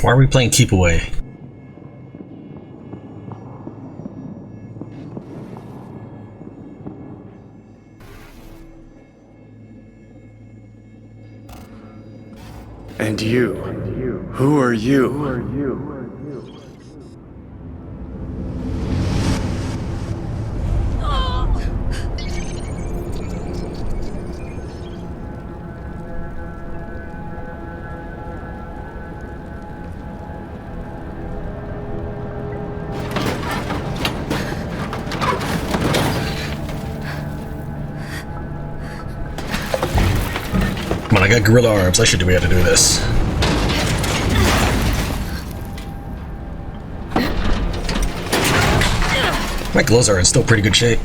Why are we playing keep away? And you? Who are you? Come on, I got gorilla arms. I should be able to do this. My gloves are in still pretty good shape.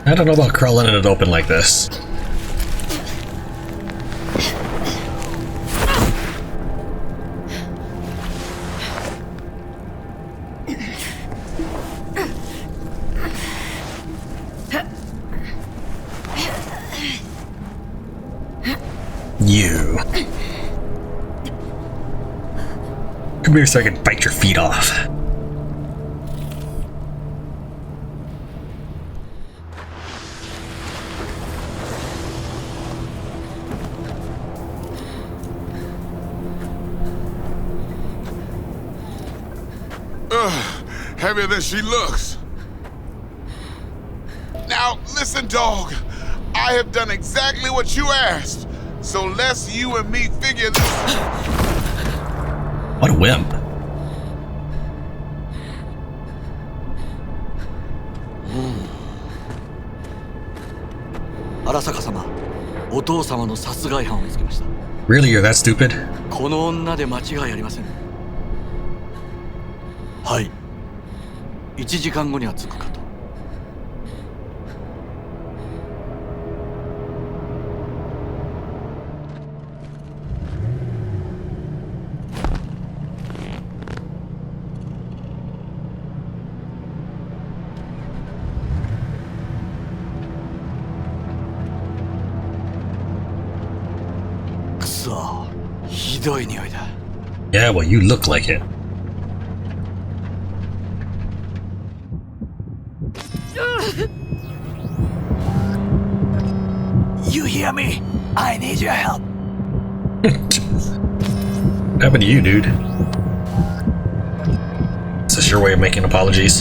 I don't know about crawling in it open like this. You. Come here so I can bite your feet off. Heavier than she looks. Now, listen, dog. I have done exactly what you asked. So let's you and me figure this. What a wimp. Really, you're that stupid? この女で間違いありません。はい。1時間後には着くかと。くそ、ひどい匂いだ。Yeah, well, you look like it. You hear me? I need your help. What happened to you, dude? Is this your way of making apologies?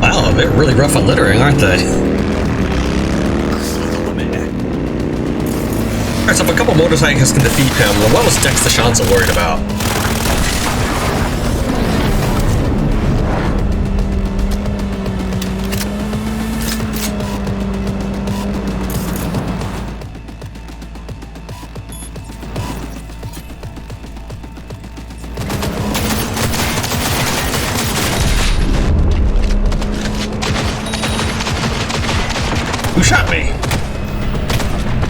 Wow, they're really rough on littering, aren't they? Alright, so if a couple motorcycles can defeat him, then what was Dex the Shanza worried about? Who shot me?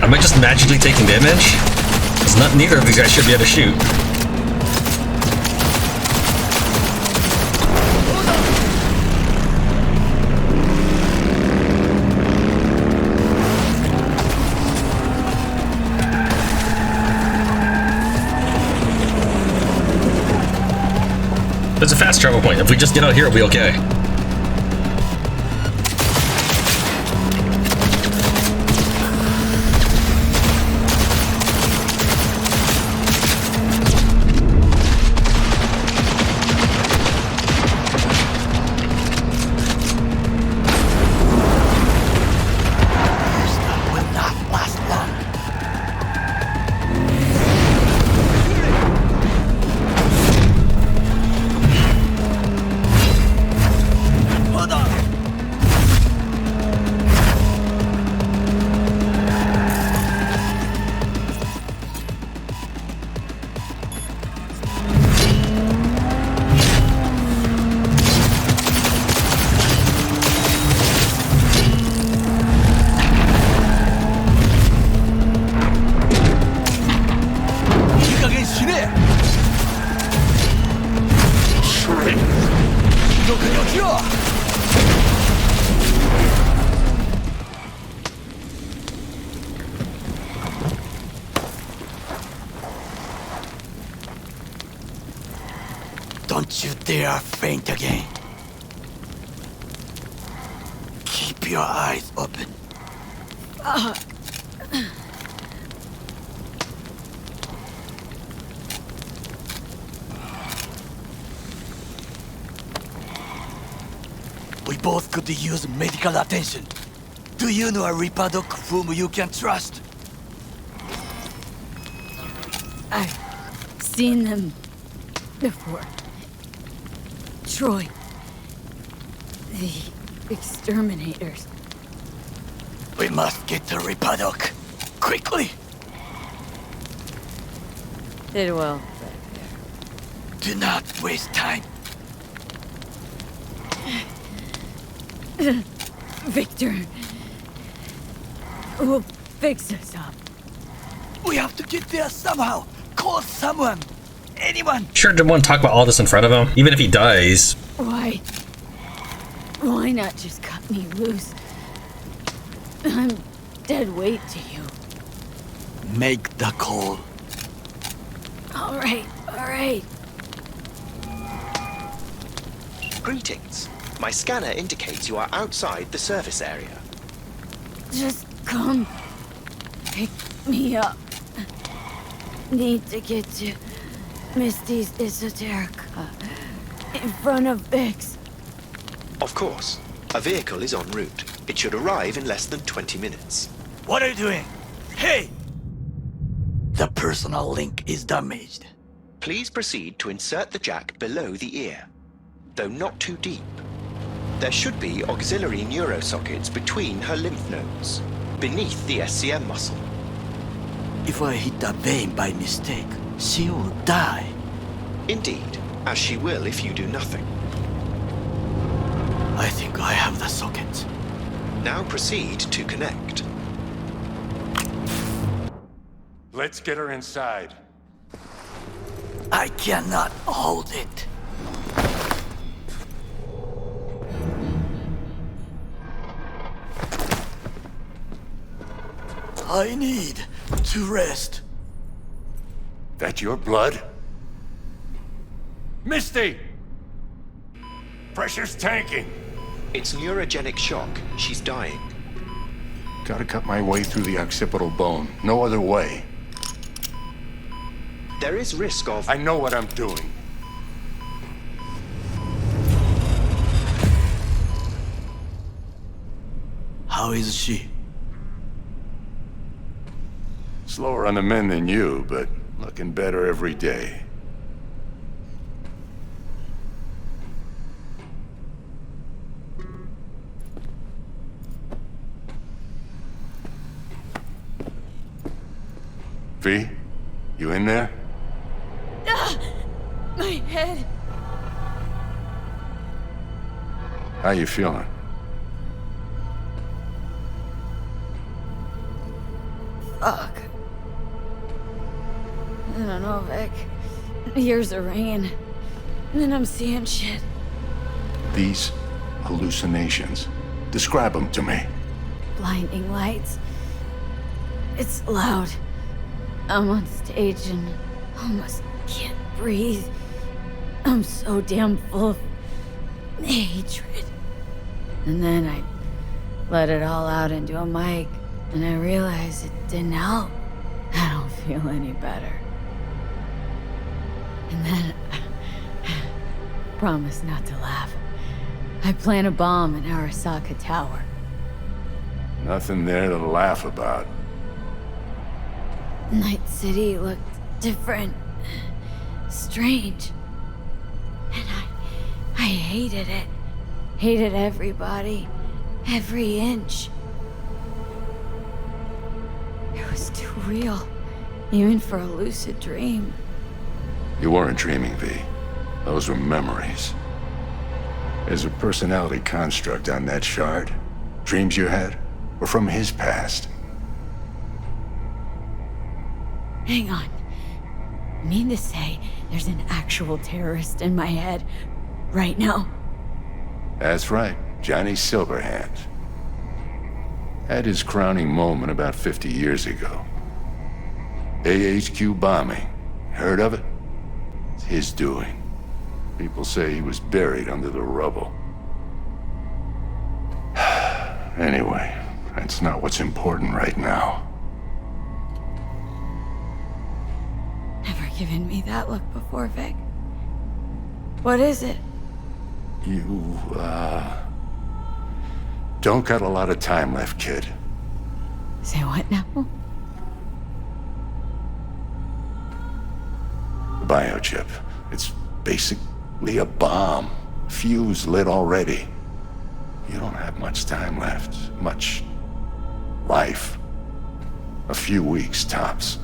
Am I just magically taking damage? Because neither of these guys should be able to shoot. There's a fast travel point. If we just get out here, it'll be okay. Don't you dare faint again. Keep your eyes open. We both could use medical attention. Do you know a Reaper Doc whom you can trust? I've seen them before. Troy. The exterminators. We must get to Reaper Doc. Quickly! Did well. Do not waste time. Victor. Will fix us up. We have to get there somehow. Call someone. Anyone. Sure didn't want to talk about all this in front of him, even if he dies. Why? Why not just cut me loose? I'm dead weight to you. Make the call. All right. Greetings. My scanner indicates you are outside the service area. Just come. Pick me up. Need to get to Misty's Esoterica. In front of Vix. Of course. A vehicle is en route. It should arrive in less than 20 minutes. What are you doing? Hey! The personal link is damaged. Please proceed to insert the jack below the ear, though not too deep. There should be auxiliary neurosockets between her lymph nodes, beneath the SCM muscle. If I hit a vein by mistake, she will die. Indeed, as she will if you do nothing. I think I have the socket. Now proceed to connect. Let's get her inside. I cannot hold it. I need to rest. That your blood? Misty! Pressure's tanking. It's neurogenic shock. She's dying. Gotta cut my way through the occipital bone. No other way. There is risk of... I know what I'm doing. How is she? Slower on the mend than you, but looking better every day. V, you in there? My head. How you feeling? Fuck. I don't know, Vic. Here's a ringing. And then I'm seeing shit. These hallucinations. Describe them to me. Blinding lights. It's loud. I'm on stage and almost can't breathe. I'm so damn full of hatred. And then I let it all out into a mic, and I realized it didn't help. I don't feel any better. And then promise not to laugh. I plant a bomb in Arasaka Tower. Nothing there to laugh about. Night City looked different, strange. And I hated it. Hated everybody, every inch. It was too real, even for a lucid dream. You weren't dreaming, V. Those were memories. There's a personality construct on that shard. Dreams you had were from his past. Hang on. You mean to say there's an actual terrorist in my head right now? That's right, Johnny Silverhand. Had his crowning moment about 50 years ago. AHQ bombing. Heard of it? It's his doing. People say he was buried under the rubble. Anyway, that's not what's important right now. Never given me that look before, Vic. What is it? You, don't got a lot of time left, kid. Say what now? The biochip. It's basically a bomb. Fuse lit already. You don't have much time left. Much life. A few weeks, tops.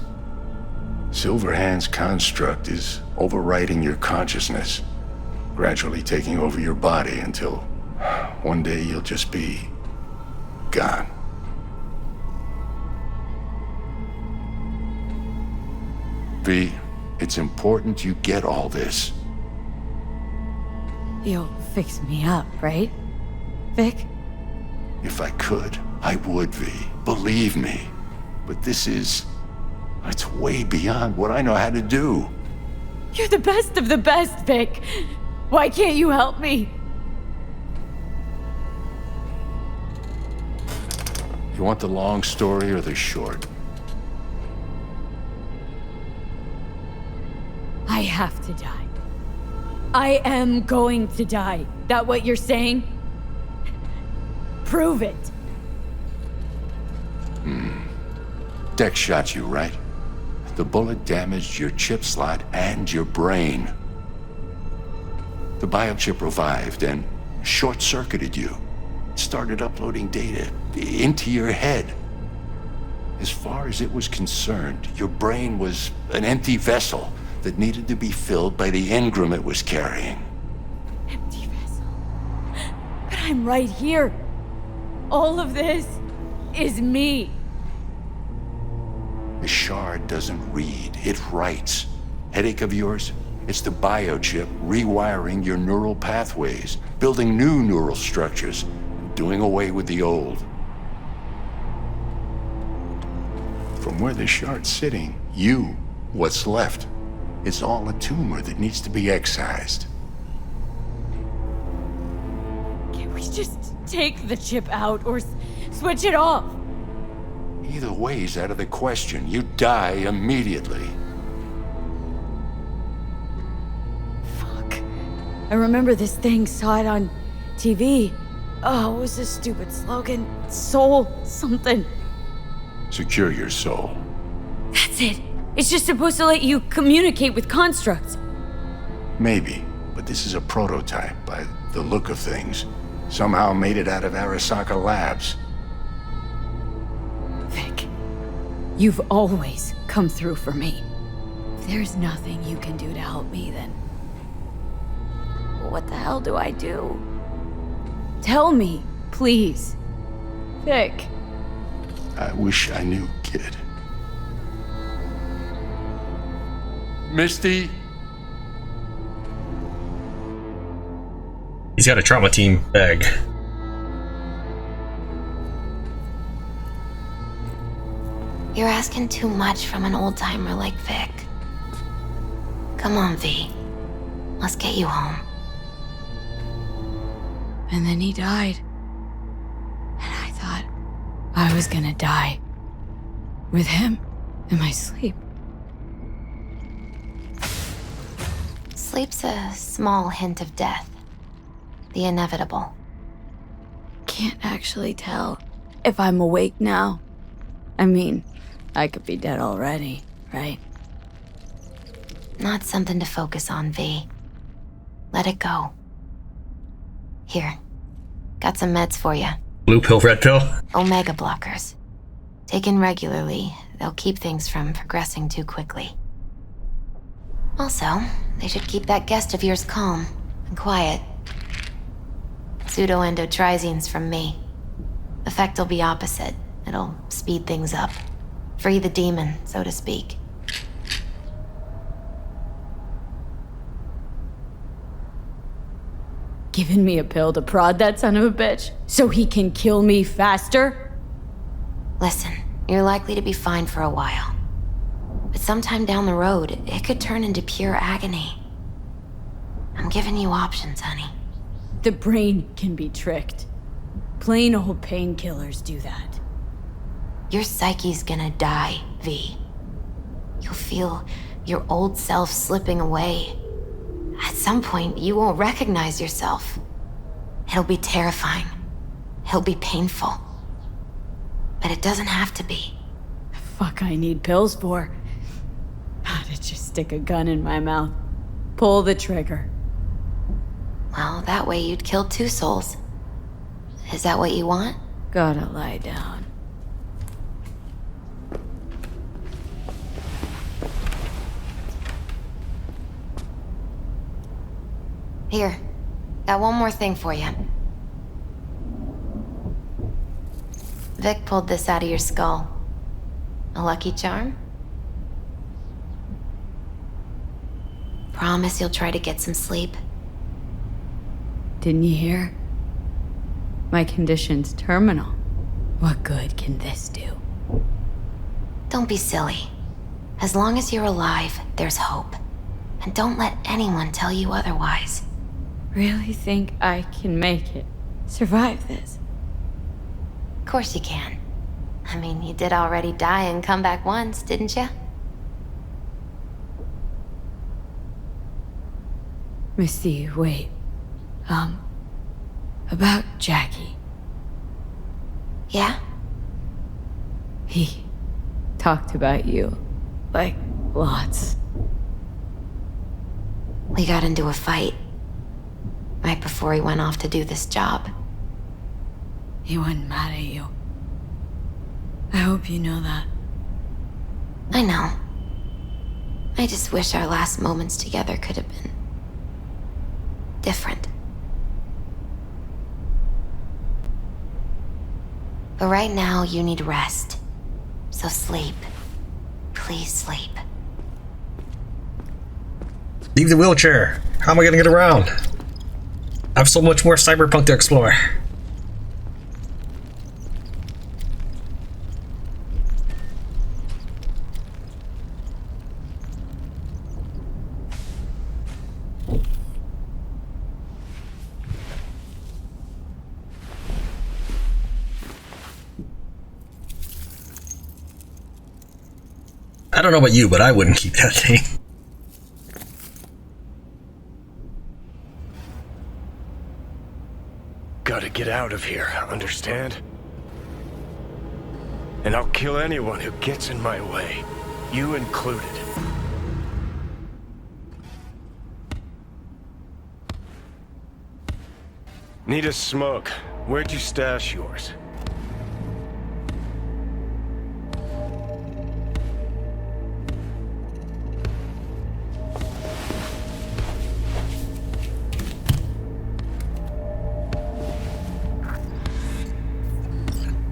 Silverhand's construct is overriding your consciousness, gradually taking over your body until one day you'll just be gone. V, it's important you get all this. You'll fix me up, right, Vic? If I could, I would, V. Believe me. But it's way beyond what I know how to do. You're the best of the best, Vic. Why can't you help me? You want the long story or the short? I have to die. I am going to die. That what you're saying? Prove it. Dex shot you, right? The bullet damaged your chip slot and your brain. The biochip revived and short-circuited you. It started uploading data into your head. As far as it was concerned, your brain was an empty vessel that needed to be filled by the engram it was carrying. Empty vessel. But I'm right here. All of this is me. The shard doesn't read, it writes. Headache of yours? It's the biochip rewiring your neural pathways, building new neural structures, and doing away with the old. From where the shard's sitting, what's left, it's all a tumor that needs to be excised. Can't we just take the chip out or switch it off? Either way's out of the question. You die immediately. Fuck. I remember this thing, saw it on TV. Oh, what was this stupid slogan? Soul something. Secure your soul. That's it. It's just supposed to let you communicate with constructs. Maybe, but this is a prototype by the look of things. Somehow made it out of Arasaka Labs. Vic, you've always come through for me. If there's nothing you can do to help me, then what the hell do I do? Tell me, please. Vic. I wish I knew, kid. Misty? He's got a trauma team bag. You're asking too much from an old-timer like Vic. Come on, V. Let's get you home. And then he died. And I thought I was gonna die. With him in my sleep. Sleep's a small hint of death. The inevitable. Can't actually tell if I'm awake now. I mean, I could be dead already, right? Not something to focus on, V. Let it go. Here. Got some meds for you. Blue pill, red pill. Omega blockers. Taken regularly, they'll keep things from progressing too quickly. Also, they should keep that guest of yours calm and quiet. Pseudoendotrizine's from me. Effect will be opposite. It'll speed things up. Free the demon, so to speak. Giving me a pill to prod that son of a bitch so he can kill me faster? Listen, you're likely to be fine for a while. But sometime down the road, it could turn into pure agony. I'm giving you options, honey. The brain can be tricked. Plain old painkillers do that. Your psyche's gonna die, V. You'll feel your old self slipping away. At some point, you won't recognize yourself. It'll be terrifying. It'll be painful. But it doesn't have to be. Fuck I need pills for. To just stick a gun in my mouth. Pull the trigger. Well, that way you'd kill 2 souls. Is that what you want? Gotta lie down. Here, got one more thing for you. Vic pulled this out of your skull. A lucky charm? Promise you'll try to get some sleep. Didn't you hear? My condition's terminal. What good can this do? Don't be silly. As long as you're alive, there's hope. And don't let anyone tell you otherwise. Really think I can make it? Survive this? Of course you can. I mean, you did already die and come back once, didn't you? Missy, wait. About Jackie. Yeah? He talked about you. Like, lots. We got into a fight. Right before he went off to do this job. He wasn't mad at you. I hope you know that. I know. I just wish our last moments together could have been different. But right now, you need rest. So sleep. Please sleep. Leave the wheelchair. How am I gonna get around? I have so much more Cyberpunk to explore. I don't know about you, but I wouldn't keep that thing. Gotta get out of here, understand? And I'll kill anyone who gets in my way, you included. Need a smoke. Where'd you stash yours?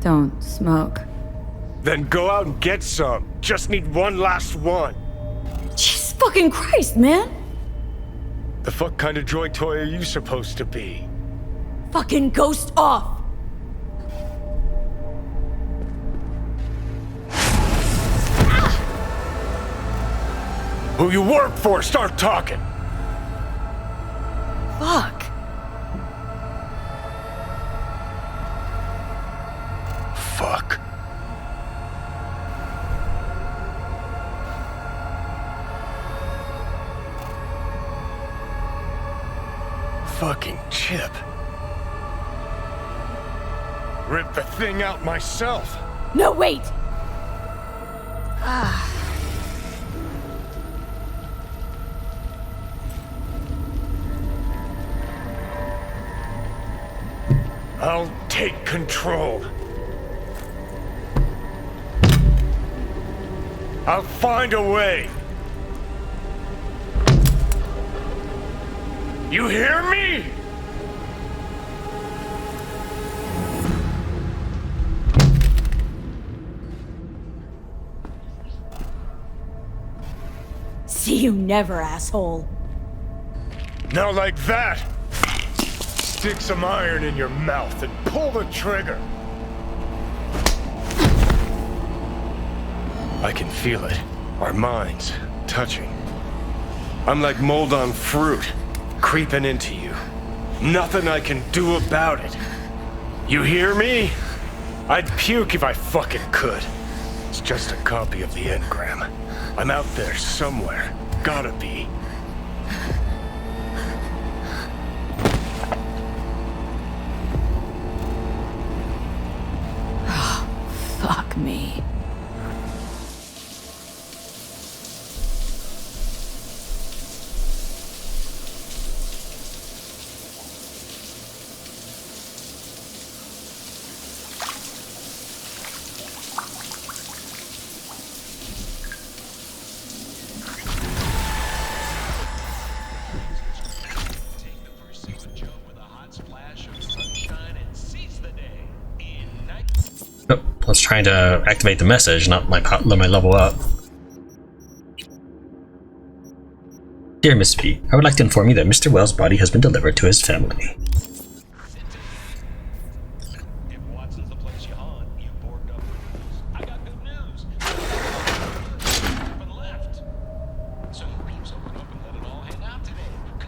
Don't smoke. Then go out and get some. Just need one last one. Jesus fucking Christ, man! The fuck kind of droid toy are you supposed to be? Fucking ghost off! Who you work for, start talking! Fuck. Fuck. Fucking chip. Rip the thing out myself. No, wait! I'll take control. I'll find a way. You hear me? See you never, asshole. Now like that. Stick some iron in your mouth and pull the trigger. I can feel it. Our minds touching. I'm like mold on fruit. creeping into you. Nothing I can do about it. You hear me? I'd puke if I fucking could. It's just a copy of the engram. I'm out there somewhere. Gotta be. Fuck me. Oh, I was trying to activate the message, not my level up. Dear Miss P, I would like to inform you that Mr. Wells' body has been delivered to his family.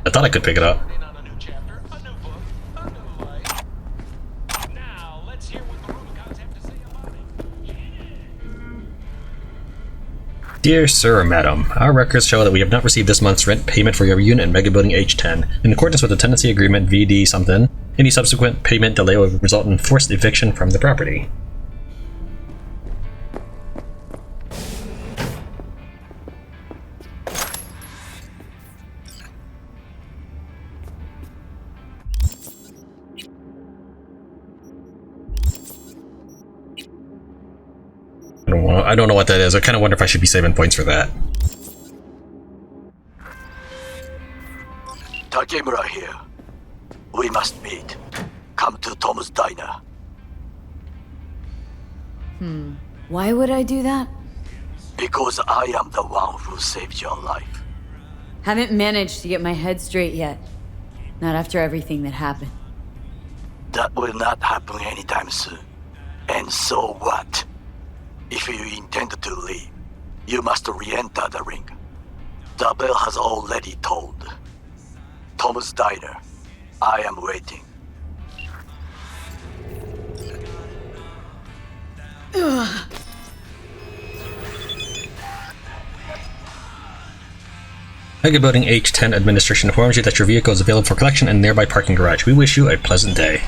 I thought I could pick it up. Dear Sir or Madam, our records show that we have not received this month's rent payment for your unit in Mega Building H10. In accordance with the tenancy agreement VD something, any subsequent payment delay will result in forced eviction from the property. I don't know what that is. I kind of wonder if I should be saving points for that. Takemura here. We must meet. Come to Tom's diner. Why would I do that? Because I am the one who saved your life. Haven't managed to get my head straight yet. Not after everything that happened. That will not happen anytime soon. And so what? If you intend to leave, you must re-enter the ring. The bell has already tolled. Tom's diner. I am waiting. Mega Building H10 administration informs you that your vehicle is available for collection in a nearby parking garage. We wish you a pleasant day.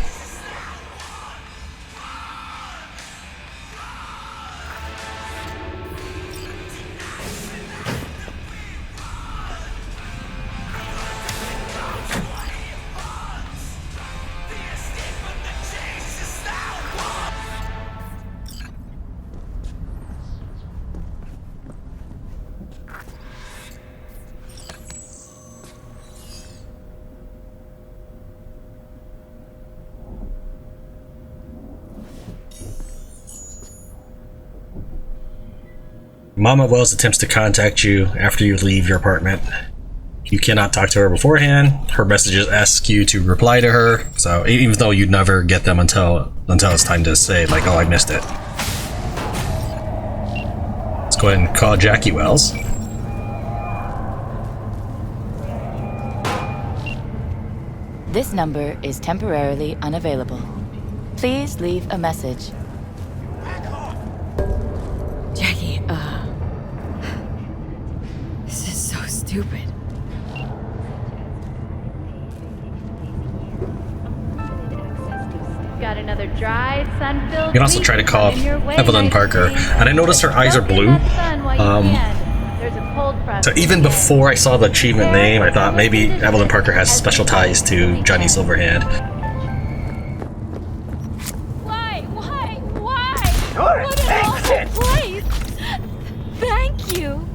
Mama Wells attempts to contact you after you leave your apartment. You cannot talk to her beforehand. Her messages ask you to reply to her, so even though you never get them until it's time to say, like, oh, I missed it. Let's go ahead and call Jackie Wells. This number is temporarily unavailable. Please leave a message. Jackie, this is so stupid. Got another dry, sun-filled. You can also try to call Evelyn Parker, and I noticed her eyes are blue. So even before I saw the achievement name, I thought maybe Evelyn Parker has special ties to Johnny Silverhand. Why? What an awful place! Thank you.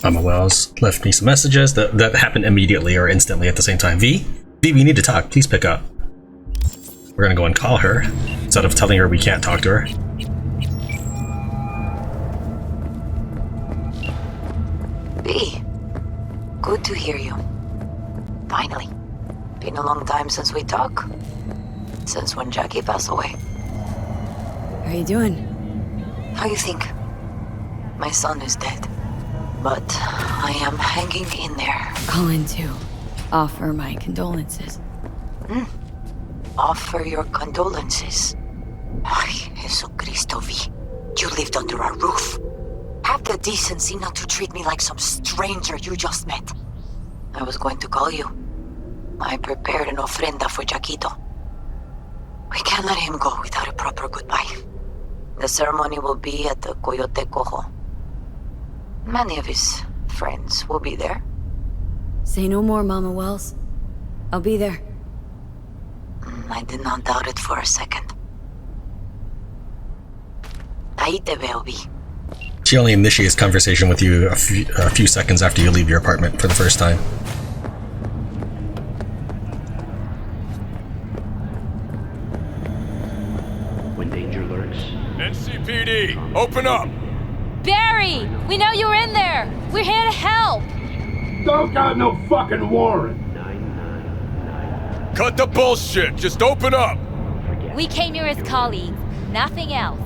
Mama Wells left me some messages that happened immediately or instantly at the same time. V, we need to talk. Please pick up. We're gonna go and call her instead of telling her we can't talk to her. V, good to hear you. Finally. Been a long time since we talked. since when Jackie passed away. How you doing? How you think? My son is dead, but I am hanging in there. Calling to offer my condolences. Offer your condolences. Ay, Jesucristo V. You lived under our roof. Have the decency not to treat me like some stranger you just met. I was going to call you. I prepared an ofrenda for Jaquito. We can't let him go without a proper goodbye. The ceremony will be at the Coyote Cojo. Many of his friends will be there. Say no more, Mama Wells. I'll be there. I did not doubt it for a second. Ahí te veo, Vi. She only initiates conversation with you a few seconds after you leave your apartment for the first time. When danger lurks. NCPD, open up! Barry! We know you're in there! We're here to help! Don't got no fucking warrant! Cut the bullshit, just open up! We came here as colleagues, nothing else.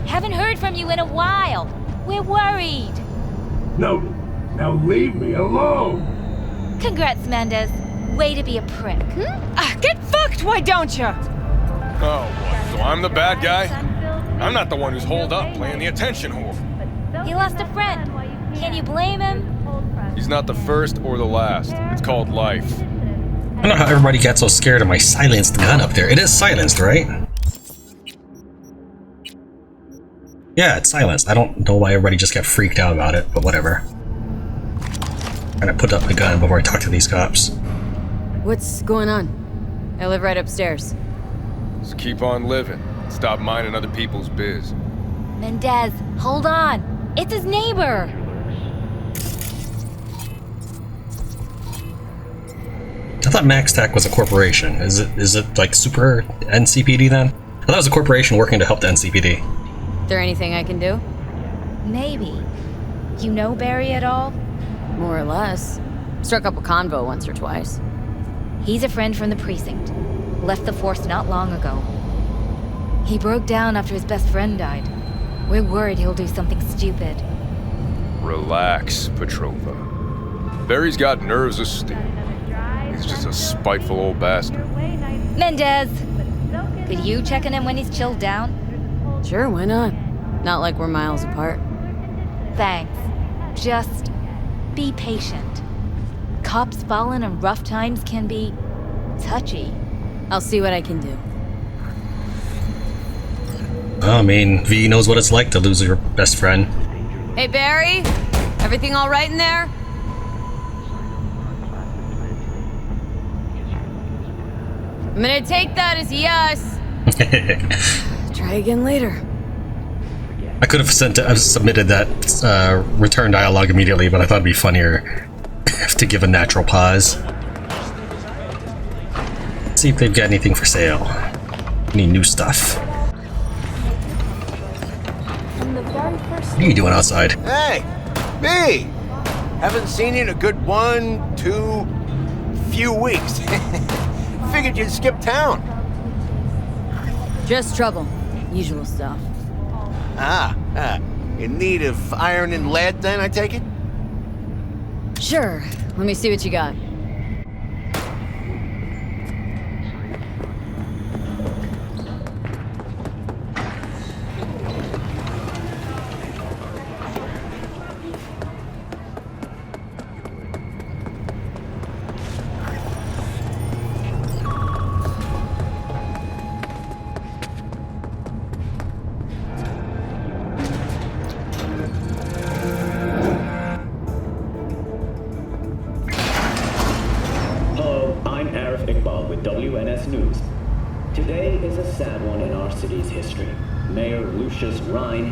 Haven't heard from you in a while. We're worried. No, now leave me alone! Congrats, Mendez. Way to be a prick. Get fucked, why don't you? Oh, what? So I'm the bad guy? I'm not the one who's holed up playing the attention whore. He lost a friend. Can you blame him? He's not the first or the last. It's called life. I don't know how everybody gets so scared of my silenced gun up there. It is silenced, right? Yeah, it's silenced. I don't know why everybody just got freaked out about it, but whatever. I'm gonna put up my gun before I talk to these cops. What's going on? I live right upstairs. Just keep on living. Stop minding other people's biz. Mendez, hold on. It's his neighbor. I thought MaxTac was a corporation. Is it like super NCPD then? I thought it was a corporation working to help the NCPD. Is there anything I can do? Maybe. You know Barry at all? More or less. Struck up a convo once or twice. He's a friend from the precinct. Left the force not long ago. He broke down after his best friend died. We're worried he'll do something stupid. Relax, Petrova. Barry's got nerves of steel. He's just a spiteful old bastard. Mendez! Could you check on him when he's chilled down? Sure, why not? Not like we're miles apart. Thanks. Just be patient. Cops falling in rough times can be touchy. I'll see what I can do. I mean, V knows what it's like to lose your best friend. Hey, Barry? Everything all right in there? I'm gonna take that as a yes. Try again later. I could have submitted that return dialogue immediately, but I thought it'd be funnier to give a natural pause. See if they've got anything for sale. Any new stuff. What are you doing outside? Hey, B! Haven't seen you in a good 1, 2, few weeks. Figured you'd skip town. Just trouble. Usual stuff. In need of iron and lead then, I take it? Sure. Let me see what you got.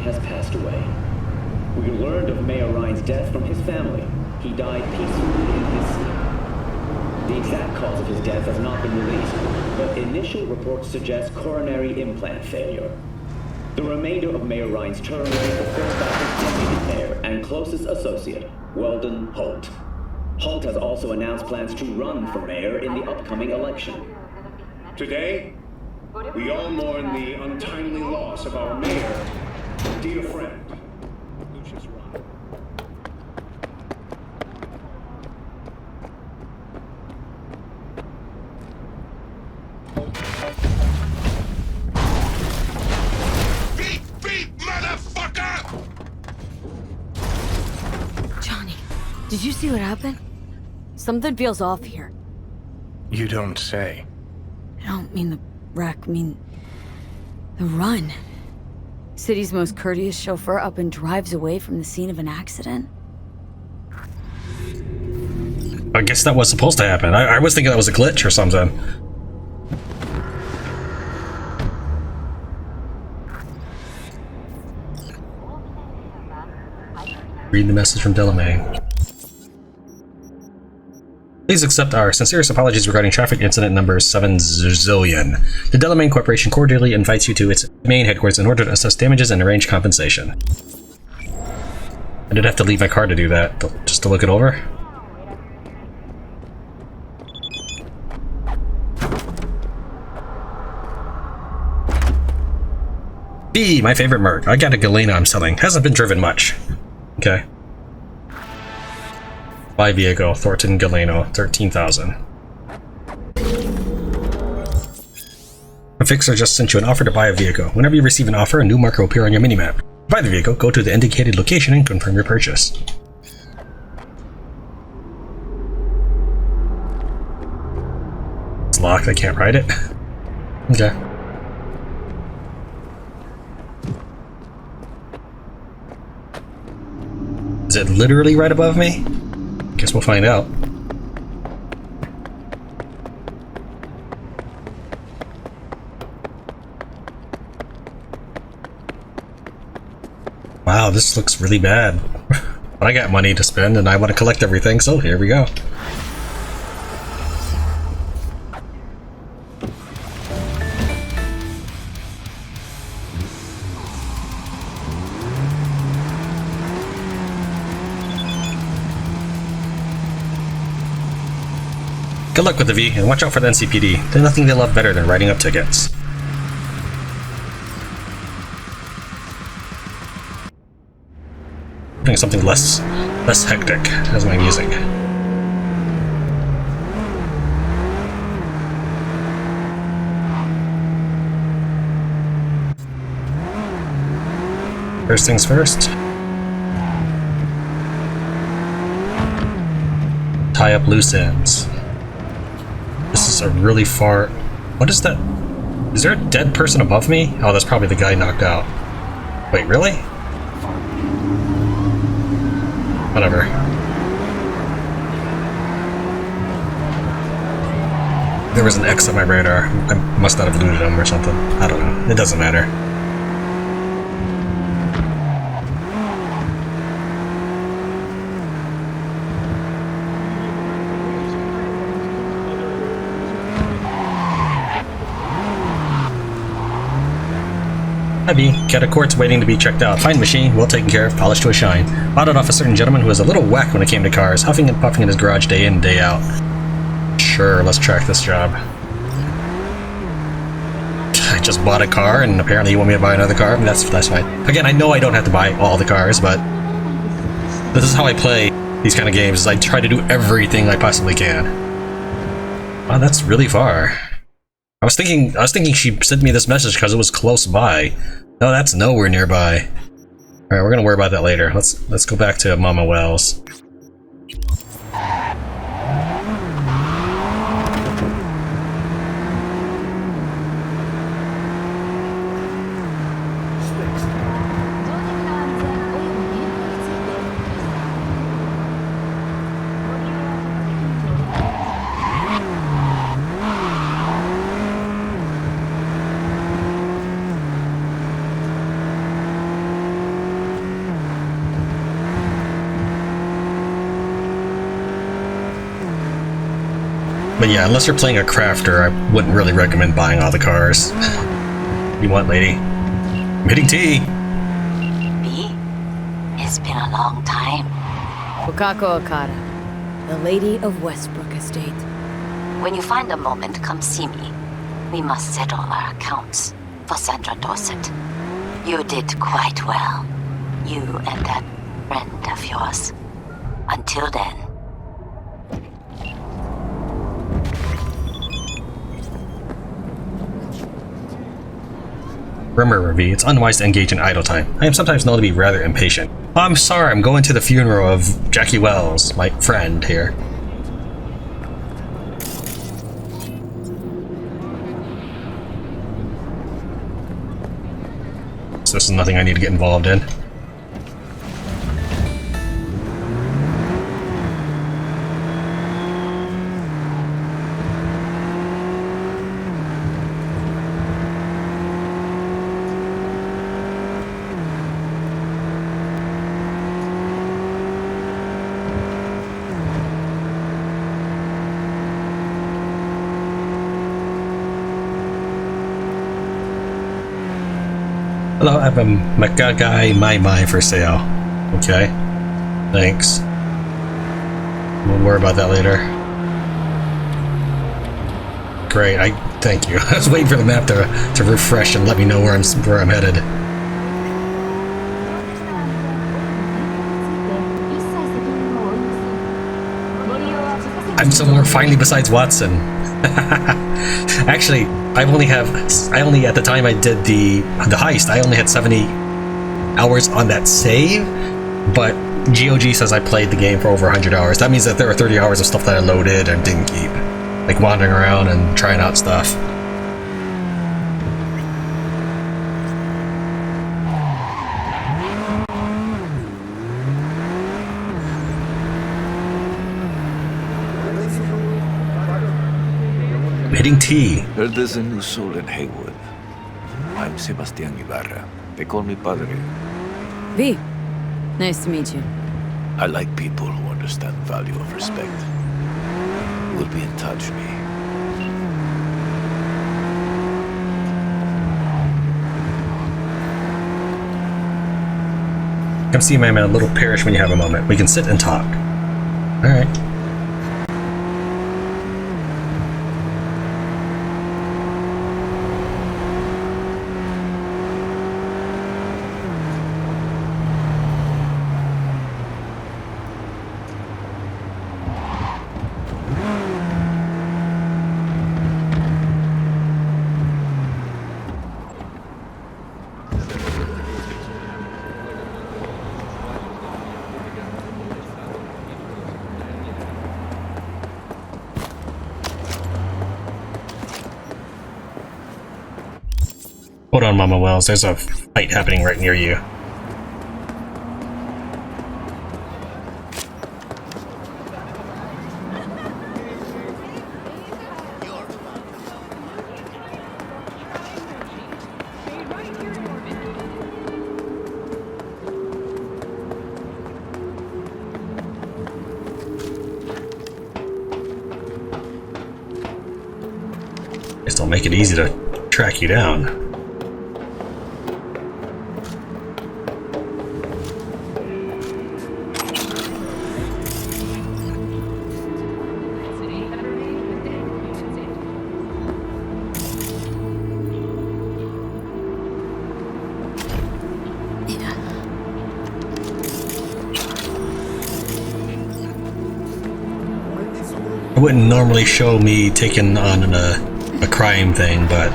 Has passed away. We learned of Mayor Ryan's death from his family. He died peacefully in his sleep. The exact cause of his death has not been released, but initial reports suggest coronary implant failure. The remainder of Mayor Ryan's term will be fulfilled by his deputy mayor and closest associate, Weldon Holt. Holt has also announced plans to run for mayor in the upcoming election. Today, We all mourn the untimely loss of our mayor, dear friend, Lucius Ryan. Beep, motherfucker! Johnny, did you see what happened? Something feels off here. You don't say. I don't mean the wreck, I mean the run. City's most courteous chauffeur up and drives away from the scene of an accident. I guess that was supposed to happen. I was thinking that was a glitch or something. Read the message from Delamain. Please accept our sincerest apologies regarding traffic incident number 7 zillion. The Delamain Corporation cordially invites you to its main headquarters in order to assess damages and arrange compensation. I did have to leave my car to do that, just to look it over. B, my favorite Merc. I got a Galena I'm selling. Hasn't been driven much. Okay. Buy vehicle, Thornton Galeno, 13,000. A fixer just sent you an offer to buy a vehicle. Whenever you receive an offer, a new marker will appear on your minimap. To buy the vehicle, go to the indicated location and confirm your purchase. It's locked, I can't ride it. Okay. Is it literally right above me? Guess we'll find out. Wow, this looks really bad. But I got money to spend and I want to collect everything, so here we go. Good luck with the V, and watch out for the NCPD. There's nothing they love better than writing up tickets. Doing something less hectic as my music. First things first. Tie up loose ends. This is a really far... What is that? Is there a dead person above me? Oh, that's probably the guy knocked out. Wait, really? Whatever. There was an X on my radar. I must not have looted him or something. I don't know. It doesn't matter. Heavy, cat of court's waiting to be checked out. Fine machine, well taken care of, polished to a shine. Bought it off a certain gentleman who was a little whack when it came to cars, huffing and puffing in his garage day in and day out. Sure, let's track this job. I just bought a car and apparently you want me to buy another car? I mean, that's fine. Again, I know I don't have to buy all the cars, but this is how I play these kind of games, is I try to do everything I possibly can. Wow, that's really far. I was thinking she sent me this message because it was close by. No, that's nowhere nearby. Alright, we're gonna worry about that later. Let's go back to Mama Wells. But yeah, unless you're playing a crafter, I wouldn't really recommend buying all the cars. You want, lady? I'm hitting T! B, it's been a long time. Wakako Okada, the Lady of Westbrook Estate. When you find a moment, come see me. We must settle our accounts for Sandra Dorset. You did quite well. You and that friend of yours. Until then. Remember, V, it's unwise to engage in idle time. I am sometimes known to be rather impatient. I'm sorry, I'm going to the funeral of Jackie Wells, my friend here. So this is nothing I need to get involved in. Hello, I have a Makagai Mai for sale. Okay. Thanks. We'll worry about that later. Great, thank you. I was waiting for the map to refresh and let me know where I'm headed. I'm somewhere finally besides Watson. Actually, I only at the time I did the heist, I only had 70 hours on that save, but GOG says I played the game for over 100 hours. That means that there are 30 hours of stuff that I loaded and didn't keep. Like wandering around and trying out stuff. Hitting T. Heard there's a new soul in Haywood. I'm Sebastian Ibarra. They call me Padre. V. Nice to meet you. I like people who understand the value of respect. We'll be in touch, V. Come see my little parish when you have a moment. We can sit and talk. Alright. Hold on, Mama Wells. There's a fight happening right near you. This will make it easy to track you down. It wouldn't normally show me taking on a crime thing, but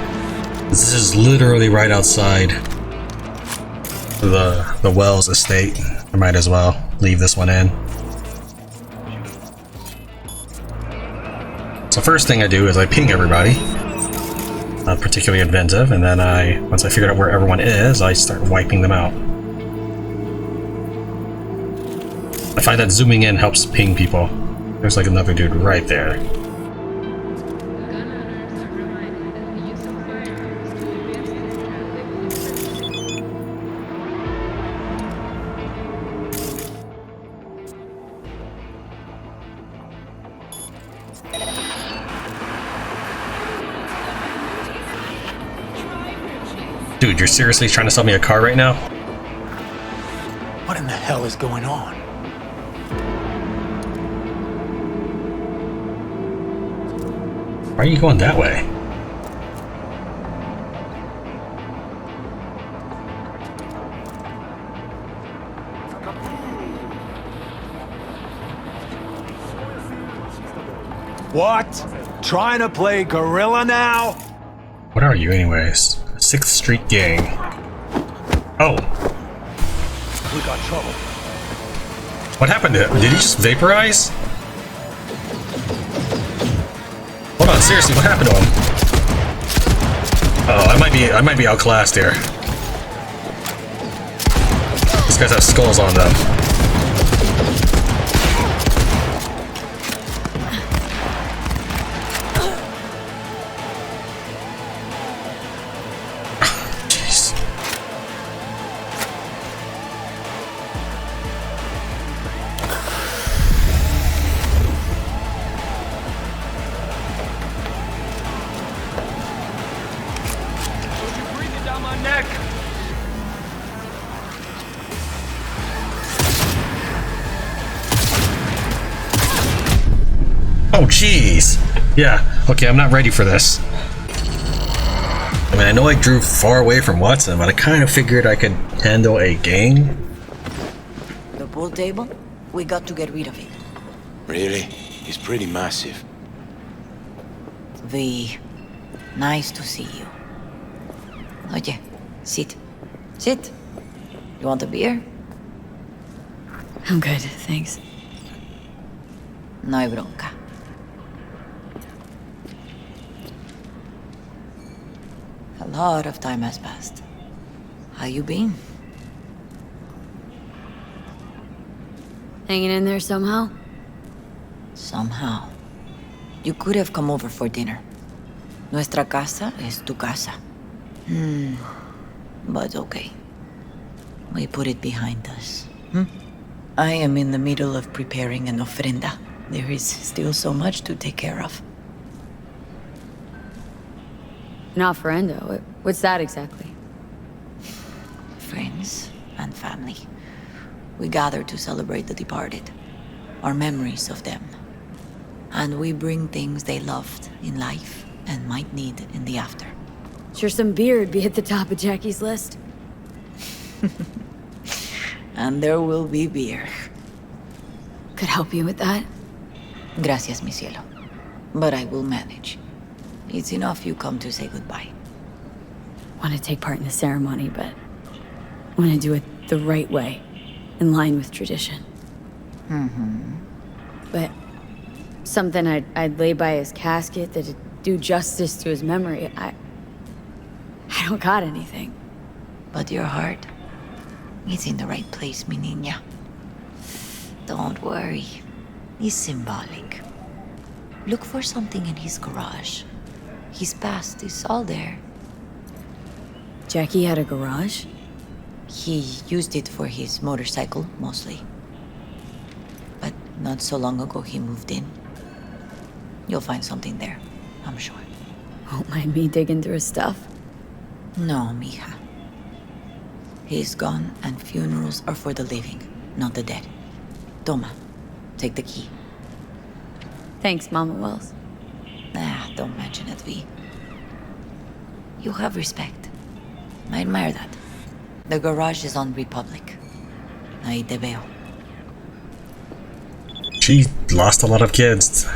this is literally right outside the Wells estate. I might as well leave this one in. So first thing I do is I ping everybody. Not particularly inventive, and then once I figure out where everyone is, I start wiping them out. I find that zooming in helps ping people. There's like another dude right there. Dude, you're seriously trying to sell me a car right now? What in the hell is going on? Why are you going that way? What? Trying to play gorilla now? What are you anyways? 6th Street Gang. Oh. We got trouble. What happened to him? Did he just vaporize? Hold on, seriously, what happened to him? Oh, I might be outclassed here. These guys have skulls on them. Jeez. Breathing down my neck. Oh, jeez. Yeah, okay, I'm not ready for this. I mean, I know I drew far away from Watson, but I kind of figured I could handle a gang. The pool table? We got to get rid of it. Really? He's pretty massive. V, nice to see you. Oye, sit. Sit. You want a beer? I'm good, thanks. No hay bronca. A lot of time has passed. How you been? Hanging in there somehow? Somehow. You could have come over for dinner. Nuestra casa es tu casa. But okay. We put it behind us. I am in the middle of preparing an ofrenda. There is still so much to take care of. An ofrenda? What's that exactly? Friends and family. We gather to celebrate the departed. Our memories of them. And we bring things they loved in life and might need in the after. Sure some beer would be at the top of Jackie's list. And there will be beer. Could help you with that? Gracias, mi cielo. But I will manage. It's enough you come to say goodbye. Want to take part in the ceremony, but want to do it the right way, in line with tradition. But something I'd lay by his casket that'd do justice to his memory. I don't got anything. But your heart, it's in the right place, mi niña. Don't worry. It's symbolic. Look for something in his garage. His past is all there. Jackie had a garage? He used it for his motorcycle, mostly. But not so long ago, he moved in. You'll find something there, I'm sure. Won't mind me digging through his stuff? No, mija. He's gone, and funerals are for the living, not the dead. Toma, take the key. Thanks, Mama Wells. Don't mention it, V. You have respect. I admire that. The garage is on Republic. Ahí te veo. She lost a lot of kids.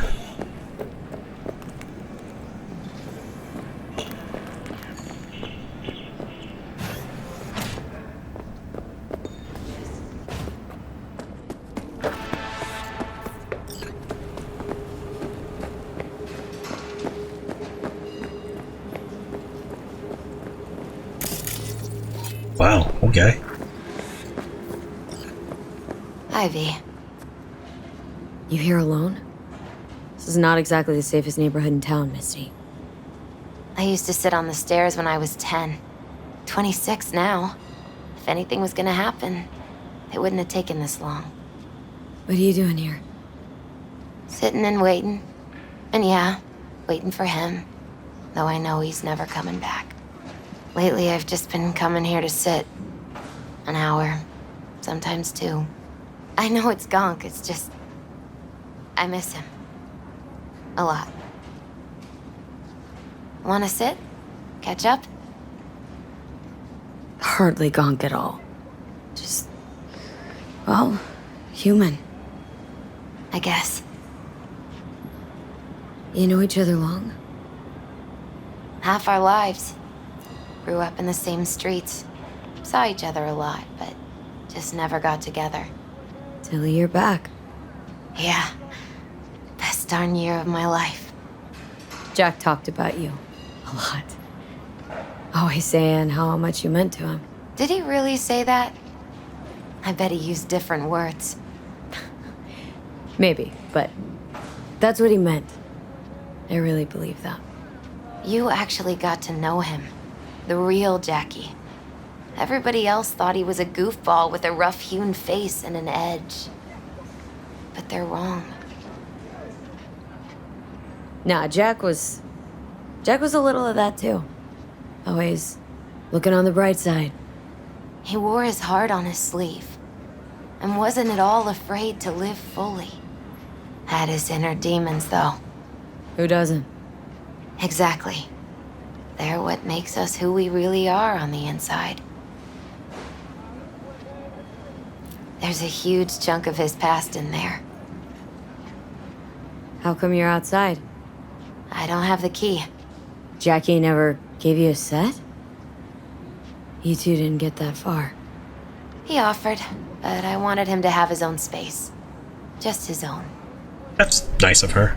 Wow, okay. Hi, V. You here alone? This is not exactly the safest neighborhood in town, Misty. I used to sit on the stairs when I was 10. 26 now. If anything was gonna happen, it wouldn't have taken this long. What are you doing here? Sitting and waiting. And yeah, waiting for him. Though I know he's never coming back. Lately, I've just been coming here to sit. An hour. Sometimes 2. I know it's gonk, it's just... I miss him. A lot. Wanna sit? Catch up? Hardly gonk at all. Just... well, human. I guess. You know each other long? Half our lives. Grew up in the same streets. Saw each other a lot, but just never got together. Till you're back. Yeah. Best darn year of my life. Jack talked about you. A lot. Always saying how much you meant to him. Did he really say that? I bet he used different words. Maybe, but that's what he meant. I really believe that. You actually got to know him. The real Jackie. Everybody else thought he was a goofball with a rough-hewn face and an edge. But they're wrong. Nah, Jack was a little of that too. Always looking on the bright side. He wore his heart on his sleeve. And wasn't at all afraid to live fully. Had his inner demons, though. Who doesn't? Exactly. They're what makes us who we really are on the inside. There's a huge chunk of his past in there. How come you're outside? I don't have the key. Jackie never gave you a set? You two didn't get that far. He offered, but I wanted him to have his own space. Just his own. That's nice of her.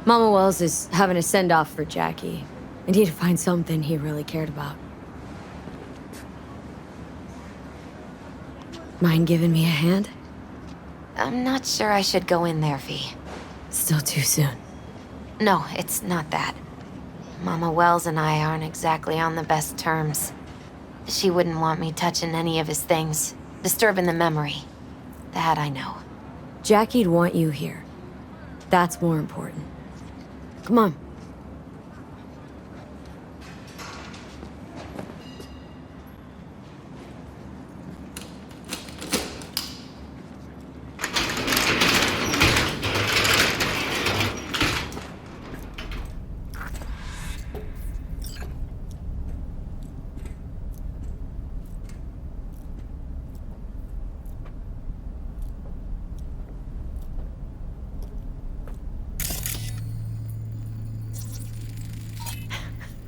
Mama Wells is having a send-off for Jackie. I need to find something he really cared about. Mind giving me a hand? I'm not sure I should go in there, V. Still too soon. No, it's not that. Mama Wells and I aren't exactly on the best terms. She wouldn't want me touching any of his things, disturbing the memory. That I know. Jackie'd want you here. That's more important. Come on.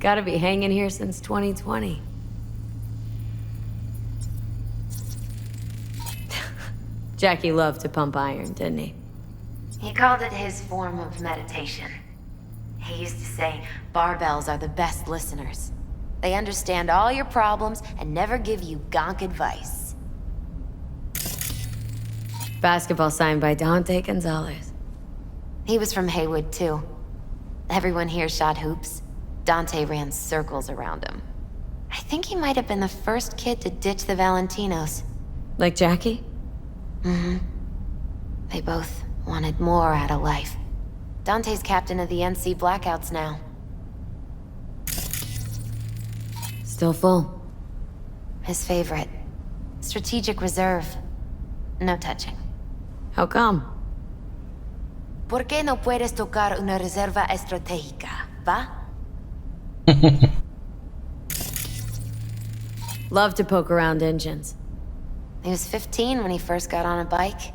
Gotta be hanging here since 2020. Jackie loved to pump iron, didn't he? He called it his form of meditation. He used to say barbells are the best listeners. They understand all your problems and never give you gonk advice. Basketball signed by Dante Gonzalez. He was from Haywood, too. Everyone here shot hoops. Dante ran circles around him. I think he might have been the first kid to ditch the Valentinos. Like Jackie? Mm-hmm. They both wanted more out of life. Dante's captain of the NC Blackouts now. Still full. His favorite. Strategic reserve. No touching. How come? ¿Por qué no puedes tocar una reserva estratégica, va? Love to poke around engines. He was 15 when he first got on a bike.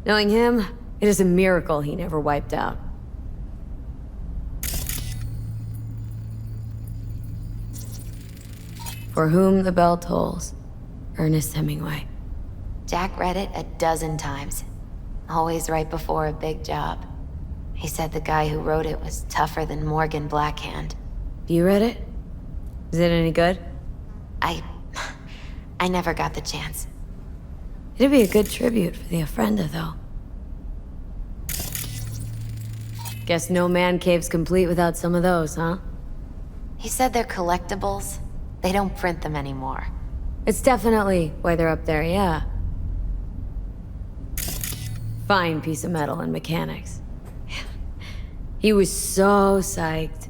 Knowing him, it is a miracle he never wiped out. For whom the bell tolls, Ernest Hemingway. Jack read it a dozen times. Always right before a big job. He said the guy who wrote it was tougher than Morgan Blackhand. You read it? Is it any good? I never got the chance. It'd be a good tribute for the Ofrenda, though. Guess no man cave's complete without some of those, huh? He said they're collectibles. They don't print them anymore. It's definitely why they're up there, yeah. Fine piece of metal and mechanics. He was so psyched.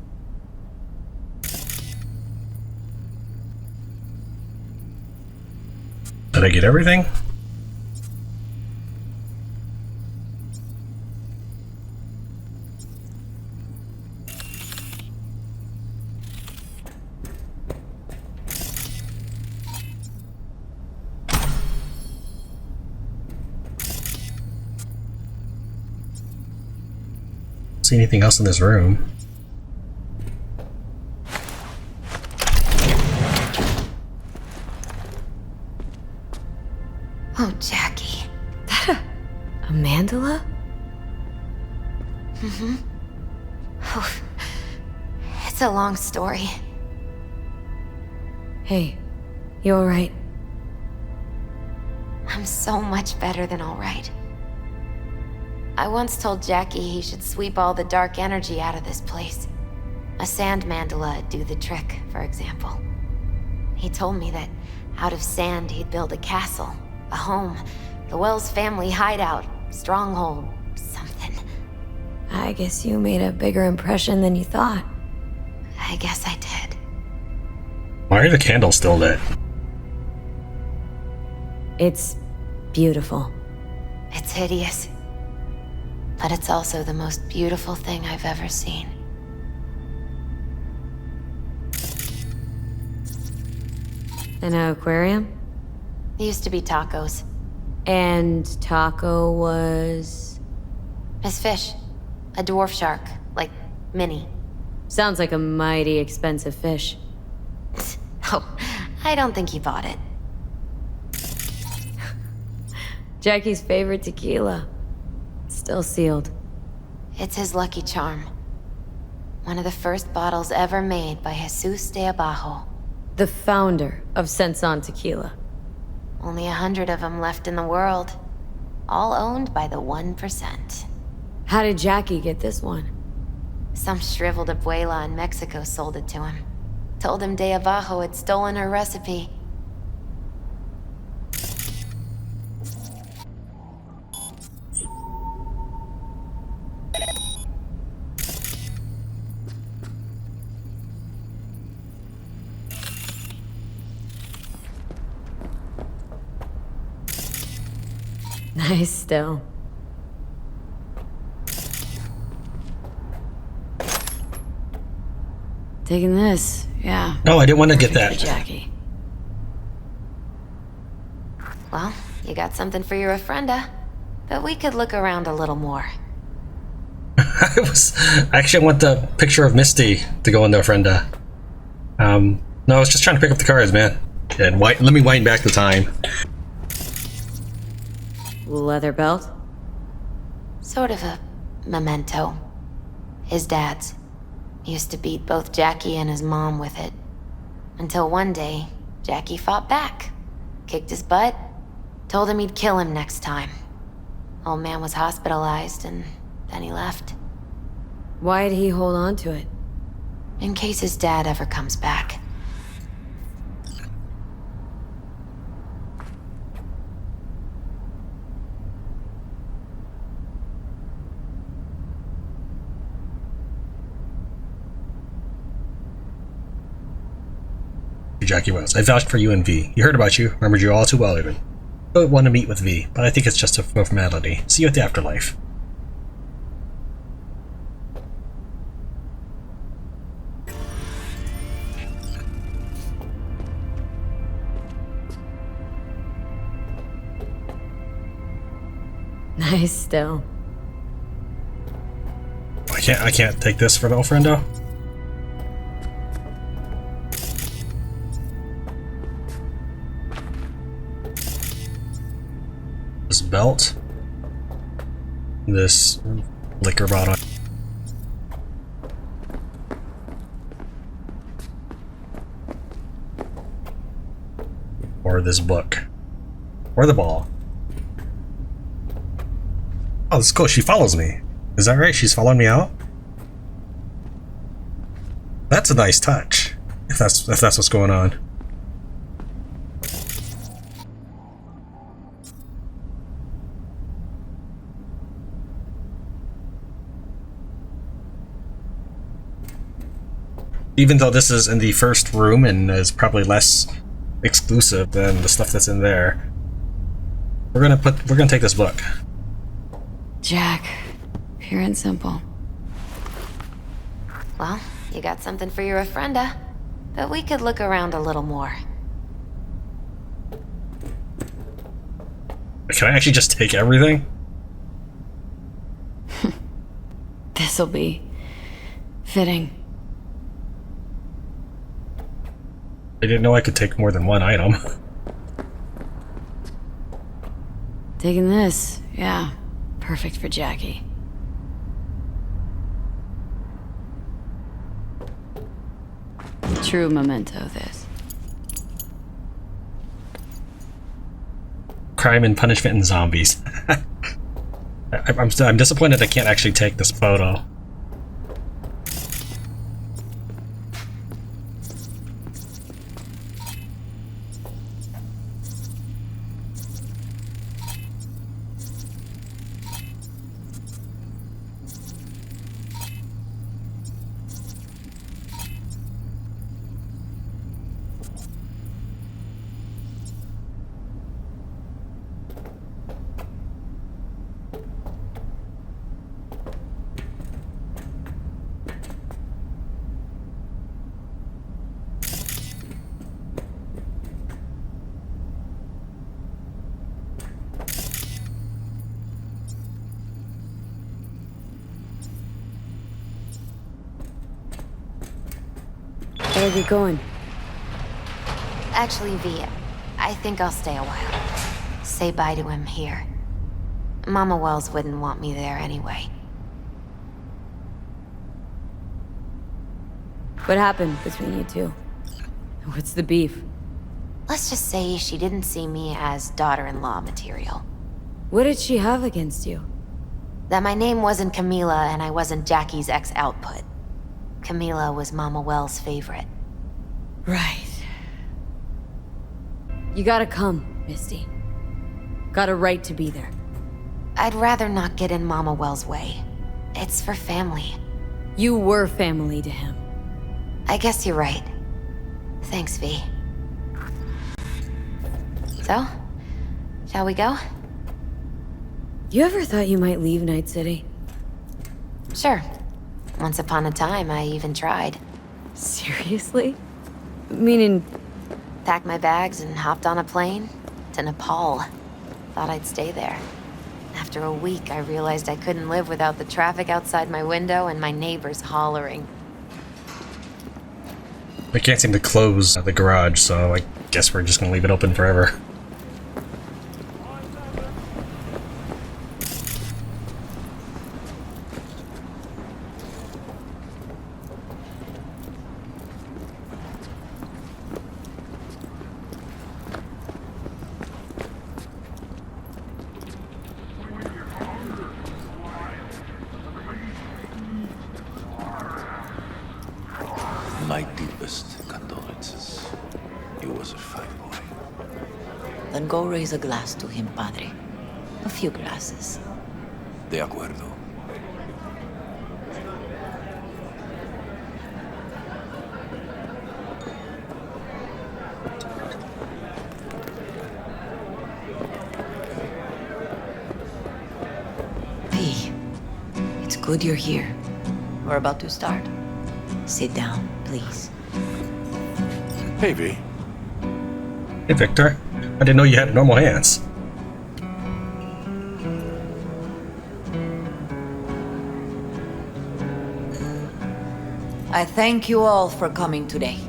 Did I get everything? see anything else in this room. Oh, Jackie. A mandala? Mm-hmm. Oh, it's a long story. Hey, you alright? I'm so much better than alright. I once told Jackie he should sweep all the dark energy out of this place. A sand mandala'd do the trick, for example. He told me that out of sand he'd build a castle, a home, the Wells family hideout, stronghold, something. I guess you made a bigger impression than you thought. I guess I did. Why are the candles still lit? It's beautiful. It's hideous. But it's also the most beautiful thing I've ever seen. An aquarium? It used to be Taco's. And Taco was... His fish. A dwarf shark. Like, mini. Sounds like a mighty expensive fish. Oh, I don't think he bought it. Jackie's favorite tequila. Still sealed. It's his lucky charm. One of the first bottles ever made by Jesus de Abajo. The founder of Senson Tequila. Only 100 of them left in the world. All owned by the 1%. How did Jackie get this one? Some shriveled abuela in Mexico sold it to him. Told him de Abajo had stolen her recipe. Nice still. Taking this, yeah. No, I didn't want to get that. Jackie. Well, you got something for your ofrenda. But we could look around a little more. I actually want the picture of Misty to go in the ofrenda. No, I was just trying to pick up the cards, man. And let me wind back the time. Leather belt? Sort of a memento. His dad's. Used to beat both Jackie and his mom with it. Until one day, Jackie fought back. Kicked his butt. Told him he'd kill him next time. Old man was hospitalized and then he left. Why'd he hold on to it? In case his dad ever comes back. Jackie Wells. I vouched for you and V. You heard about you, remembered you all too well even. I want to meet with V, but I think it's just a formality. See you at the afterlife. Nice still. I can't take this for the ofrenda. This belt. This liquor bottle. Or this book. Or the ball. Oh, this is cool. She follows me. Is that right? She's following me out? That's a nice touch. If that's what's going on. Even though this is in the first room and is probably less exclusive than the stuff that's in there, we're gonna take this book. Jack, pure and simple. Well, you got something for your ofrenda. But we could look around a little more. Can I actually just take everything? This This'll be fitting. I didn't know I could take more than one item. Taking this, yeah. Perfect for Jackie. True memento, this. Crime and punishment and zombies. I'm disappointed I can't actually take this photo. Better get going. Actually, V, I think I'll stay a while. Say bye to him here. Mama Wells wouldn't want me there anyway. What happened between you two? What's the beef? Let's just say she didn't see me as daughter-in-law material. What did she have against you? That my name wasn't Camila and I wasn't Jackie's ex-output. Camila was Mama Wells' favorite. Right. You gotta come, Misty. Got a right to be there. I'd rather not get in Mama Wells' way. It's for family. You were family to him. I guess you're right. Thanks, V. So, shall we go? You ever thought you might leave Night City? Sure. Once upon a time, I even tried. Seriously? Meaning... Packed my bags and hopped on a plane to Nepal. Thought I'd stay there. After a week, I realized I couldn't live without the traffic outside my window and my neighbors hollering. I can't seem to close the garage, so I guess we're just gonna leave it open forever. My deepest condolences. He was a fine boy. Then go raise a glass to him, Padre. A few glasses. De acuerdo. V, it's good you're here. We're about to start. Sit down, please. Hey, V. Hey, Victor. I didn't know you had normal hands. I thank you all for coming today.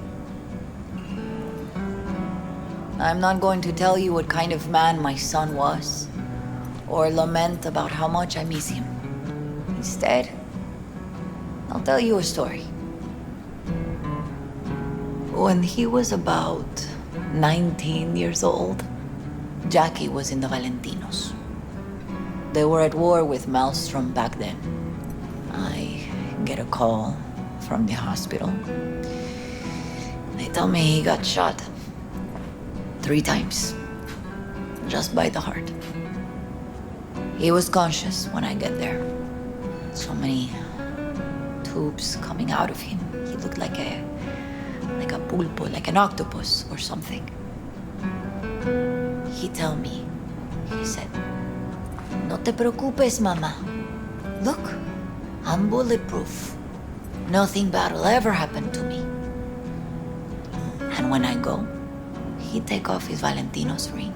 I'm not going to tell you what kind of man my son was, or lament about how much I miss him. Instead, I'll tell you a story. When he was about 19 years old, Jackie was in the Valentinos. They were at war with Maelstrom back then. I get a call from the hospital. They tell me he got shot 3 times, just by the heart. He was conscious when I get there. So many tubes coming out of him. He looked like a pulpo, like an octopus or something. He tell me, he said, "No te preocupes, mama. Look, I'm bulletproof. Nothing bad will ever happen to me." And when I go, he take off his Valentino's ring.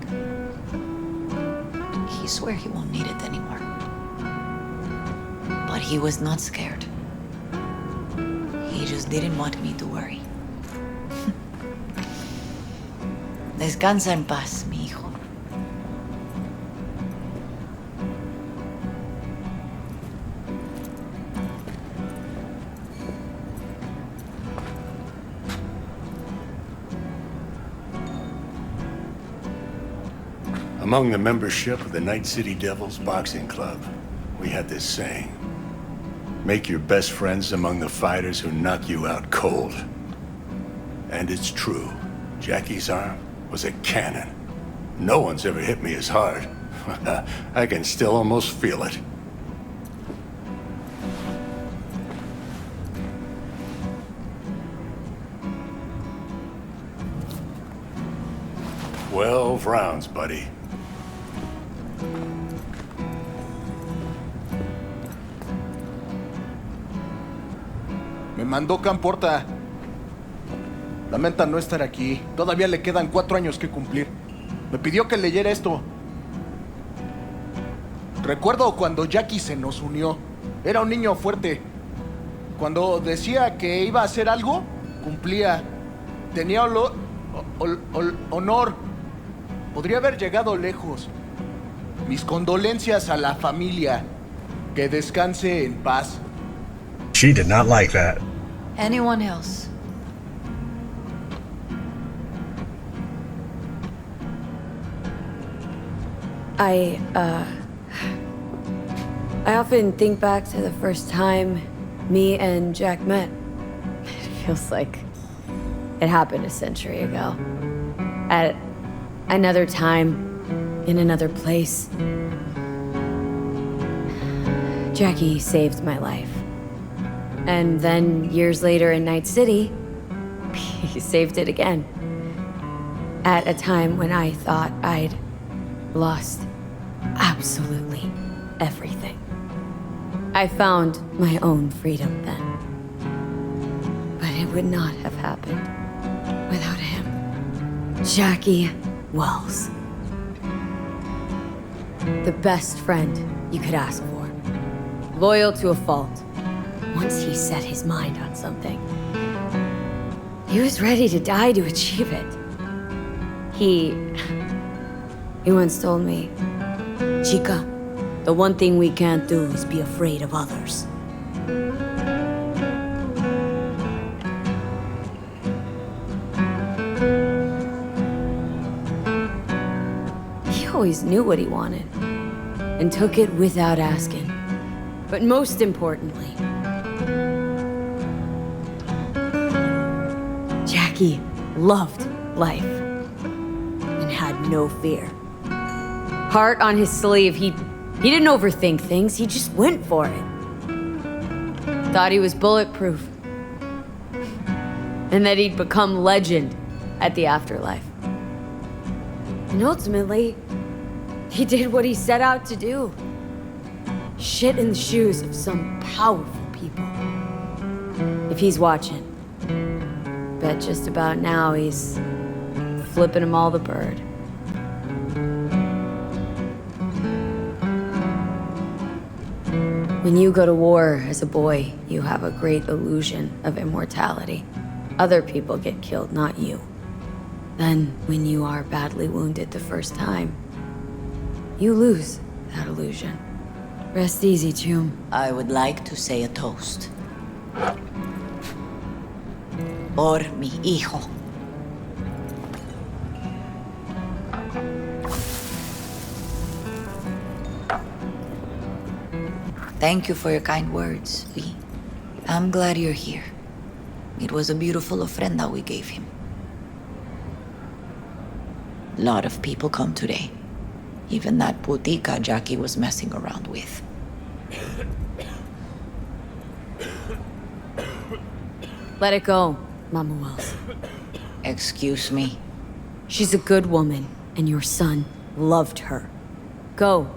He swear he won't need it anymore. But he was not scared. He just didn't want me to worry. Descansa en paz, mi hijo. Among the membership of the Night City Devils Boxing Club, we had this saying: make your best friends among the fighters who knock you out cold. And it's true. Jackie's arm was a cannon. No one's ever hit me as hard. I can still almost feel it. "12 rounds, buddy." Me mandó Camporta. Lamenta no estar aquí. Todavía le quedan 4 años que cumplir. Me pidió que leyera esto. Recuerdo cuando Jackie se nos unió. Era un niño fuerte. Cuando decía que iba a hacer algo, cumplía. Tenía honor. Podría haber llegado lejos. Mis condolencias a la familia. Que descanse en paz. She did not like that. Anyone else? I often think back to the first time me and Jack met. It feels like it happened a century ago. At another time, in another place. Jackie saved my life. And then years later in Night City, he saved it again. At a time when I thought I'd lost absolutely everything. I found my own freedom then. But it would not have happened without him. Jackie Wells. The best friend you could ask for. Loyal to a fault. Once he set his mind on something, he was ready to die to achieve it. He once told me, "Chica, the one thing we can't do is be afraid of others." He always knew what he wanted, and took it without asking. But most importantly, Jackie loved life and had no fear. Heart on his sleeve, he didn't overthink things, he just went for it. Thought he was bulletproof. And that he'd become legend at the afterlife. And ultimately, he did what he set out to do. Shit in the shoes of some powerful people. If he's watching, bet just about now he's flipping them all the bird. When you go to war as a boy, you have a great illusion of immortality. Other people get killed, not you. Then, when you are badly wounded the first time, you lose that illusion. Rest easy, Chum. I would like to say a toast. Por mi hijo. Thank you for your kind words, V. I'm glad you're here. It was a beautiful ofrenda we gave him. A lot of people come today. Even that putica Jackie was messing around with. Let it go, Mama Wells. Excuse me? She's a good woman, and your son loved her. Go.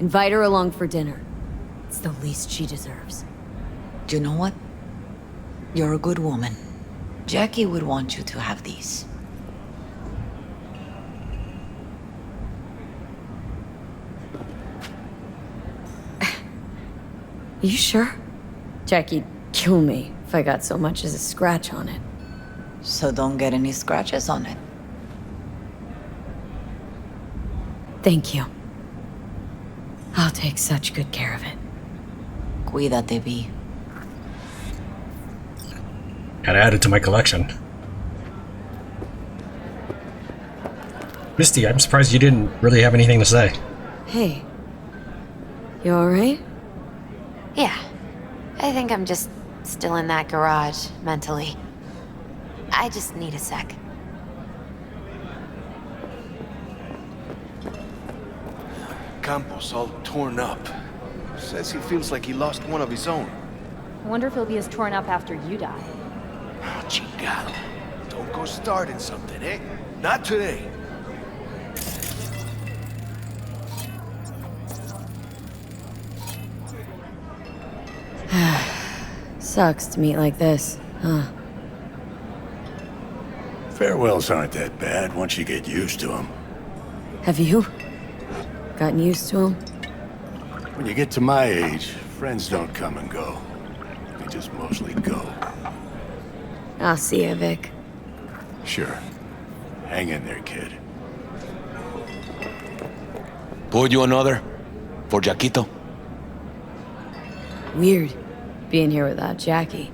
Invite her along for dinner. It's the least she deserves. Do you know what? You're a good woman. Jackie would want you to have these. You sure? Jackie'd kill me if I got so much as a scratch on it. So don't get any scratches on it. Thank you. I'll take such good care of it. Cuídate, Vi. Gotta add it to my collection. Misty, I'm surprised you didn't really have anything to say. Hey. You alright? Yeah. I think I'm just still in that garage, mentally. I just need a sec. Campos all torn up. Says he feels like he lost one of his own. I wonder if he'll be as torn up after you die. Oh, chingado. Don't go starting something, eh? Not today. Sucks to meet like this, huh? Farewells aren't that bad once you get used to them. Have you gotten used to him? When you get to my age, friends don't come and go. They just mostly go. I'll see you, Vic. Sure. Hang in there, kid. Pour you another? For Jaquito? Weird, being here without Jackie.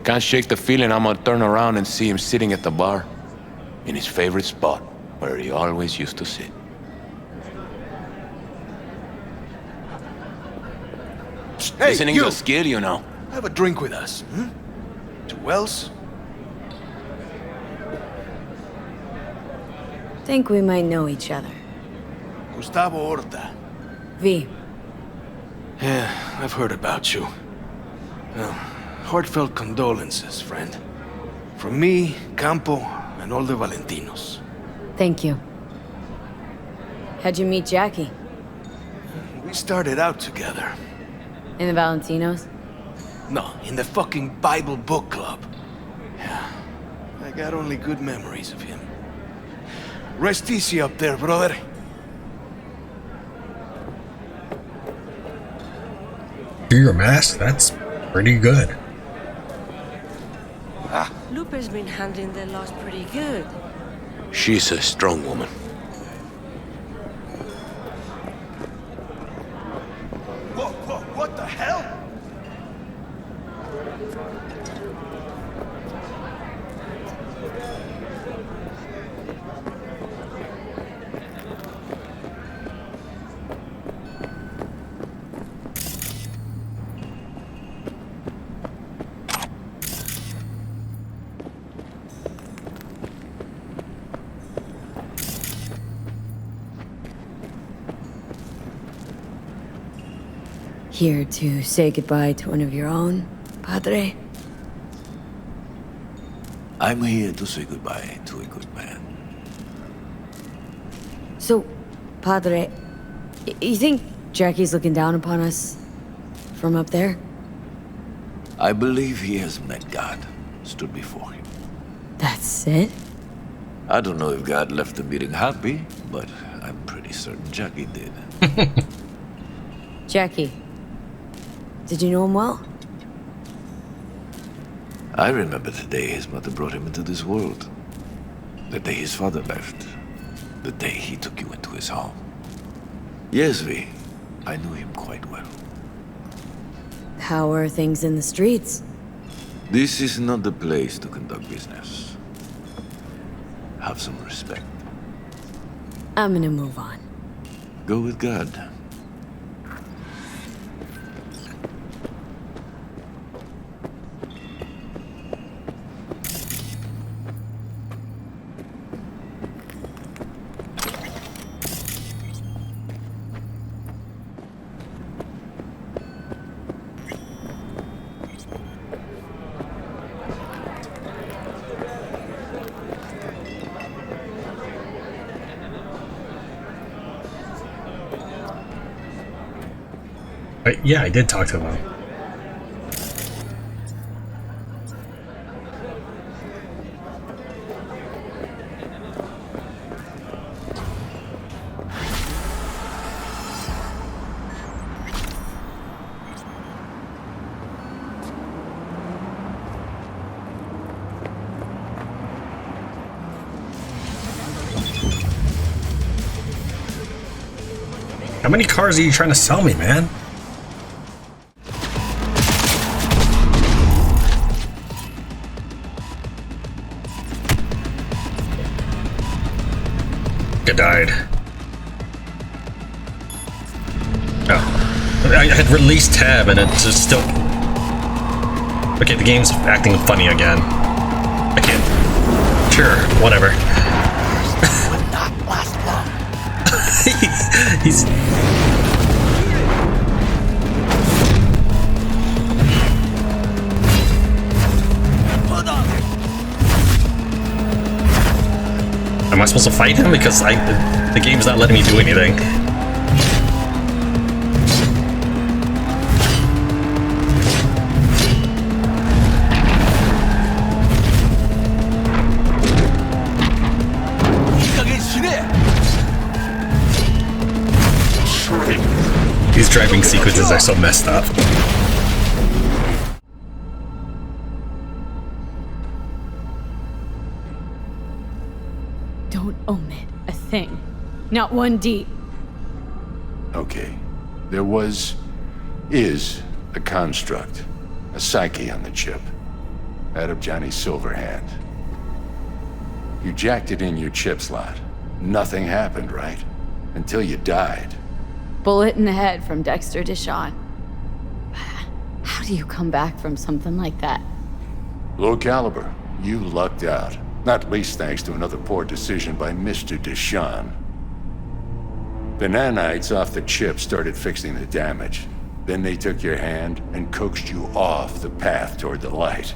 Can't shake the feeling I'm gonna turn around and see him sitting at the bar. In his favorite spot, where he always used to sit. Hey, Listening's you! a skill, you know. Have a drink with us, hmm? To Wells? Think we might know each other. Gustavo Horta. V. Yeah, I've heard about you. Well, heartfelt condolences, friend. From me, Campo, and all the Valentinos. Thank you. How'd you meet Jackie? We started out together. In the Valentinos? No, in the fucking Bible book club. Yeah, I got only good memories of him. Rest easy up there, brother. Do your mask? That's pretty good. Lupe's been handling the loss pretty good. She's a strong woman. Whoa, what the hell? Here to say goodbye to one of your own, Padre? I'm here to say goodbye to a good man. So, Padre, you think Jackie's looking down upon us from up there? I believe he has met God, stood before him. That's it? I don't know if God left the meeting happy, but I'm pretty certain Jackie did. Jackie, did you know him well? I remember the day his mother brought him into this world. The day his father left. The day he took you into his home. Yes, V. I knew him quite well. How are things in the streets? This is not the place to conduct business. Have some respect. I'm gonna move on. Go with God. But yeah, I did talk to him. How many cars are you trying to sell me, man? I died. Oh. I had released tab and it's just still... Okay, the game's acting funny again. I can't... Sure, whatever. Will not last long. He's... Am I supposed to fight him? Because the game's not letting me do anything. These driving sequences are so messed up. Don't omit a thing. Not one deep. Okay. There is a construct. A psyche on the chip. That of Johnny Silverhand. You jacked it in your chip slot. Nothing happened, right? Until you died. Bullet in the head from Dexter Deshawn. How do you come back from something like that? Low caliber. You lucked out. Not least thanks to another poor decision by Mr. Deshawn. The nanites off the chip started fixing the damage. Then they took your hand and coaxed you off the path toward the light.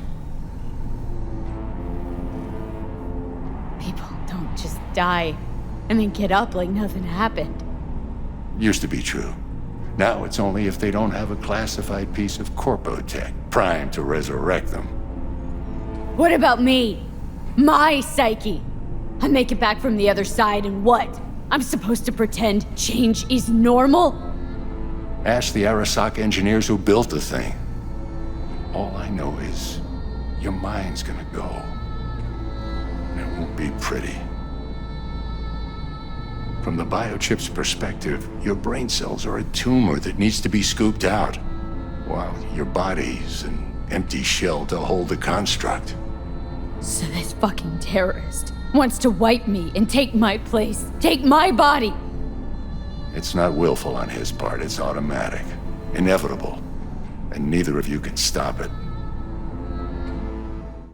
People don't just die and then get up like nothing happened. Used to be true. Now it's only if they don't have a classified piece of corpo tech primed to resurrect them. What about me? My psyche? I make it back from the other side and what? I'm supposed to pretend change is normal? Ask the Arasaka engineers who built the thing. All I know is your mind's gonna go. And it won't be pretty. From the biochip's perspective, your brain cells are a tumor that needs to be scooped out, while your body's an empty shell to hold the construct. So this fucking terrorist wants to wipe me and take my place, take my body. It's not willful on his part, it's automatic, inevitable, and neither of you can stop it.